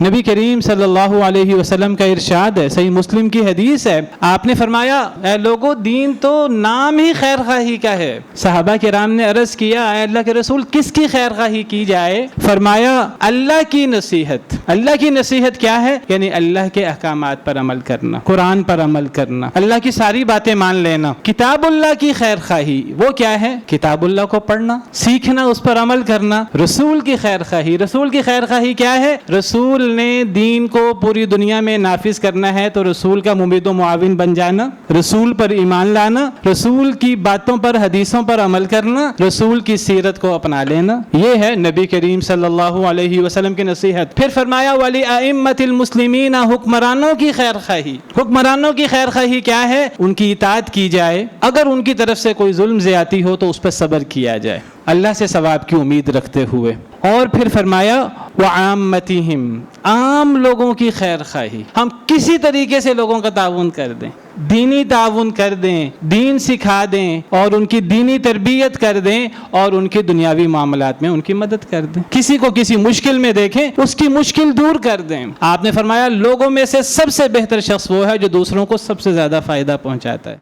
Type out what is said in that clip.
نبی کریم صلی اللہ علیہ وسلم کا ارشاد ہے، صحیح مسلم کی حدیث ہے، آپ نے فرمایا اے لوگو دین تو نام ہی خیر خواہی کا ہے۔ صحابہ کرام نے عرض کیا اے اللہ کے رسول کس کی خیر خواہی کی جائے؟ فرمایا اللہ کی نصیحت۔ اللہ کی نصیحت کیا ہے؟ یعنی اللہ کے احکامات پر عمل کرنا، قرآن پر عمل کرنا، اللہ کی ساری باتیں مان لینا۔ کتاب اللہ کی خیر خواہی وہ کیا ہے؟ کتاب اللہ کو پڑھنا، سیکھنا، اس پر عمل کرنا۔ رسول کی خیر خواہی، رسول کی خیر خواہی کیا ہے؟ رسول نے دین کو پوری دنیا میں نافذ کرنا ہے تو رسول کا ممید و معاون بن جانا، رسول پر ایمان لانا، رسول کی باتوں پر، حدیثوں پر عمل کرنا، رسول کی سیرت کو اپنا لینا۔ یہ ہے نبی کریم صلی اللہ علیہ وسلم کی نصیحت۔ پھر فرمایا وَلِأَئِمَّةِ الْمُسْلِمِينَ، حکمرانوں کی خیر خواہی۔ حکمرانوں کی خیر خواہی کیا ہے؟ ان کی اطاعت کی جائے، اگر ان کی طرف سے کوئی ظلم زیادتی ہو تو اس پر صبر کیا جائے، اللہ سے ثواب کی امید رکھتے ہوئے۔ اور پھر فرمایا وَعَامَّتِهِمْ، عام لوگوں کی خیر خواہی، ہم کسی طریقے سے لوگوں کا تعاون کر دیں، دینی تعاون کر دیں، دین سکھا دیں اور ان کی دینی تربیت کر دیں اور ان کے دنیاوی معاملات میں ان کی مدد کر دیں۔ کسی کو کسی مشکل میں دیکھیں، اس کی مشکل دور کر دیں۔ آپ نے فرمایا لوگوں میں سے سب سے بہتر شخص وہ ہے جو دوسروں کو سب سے زیادہ فائدہ پہنچاتا ہے۔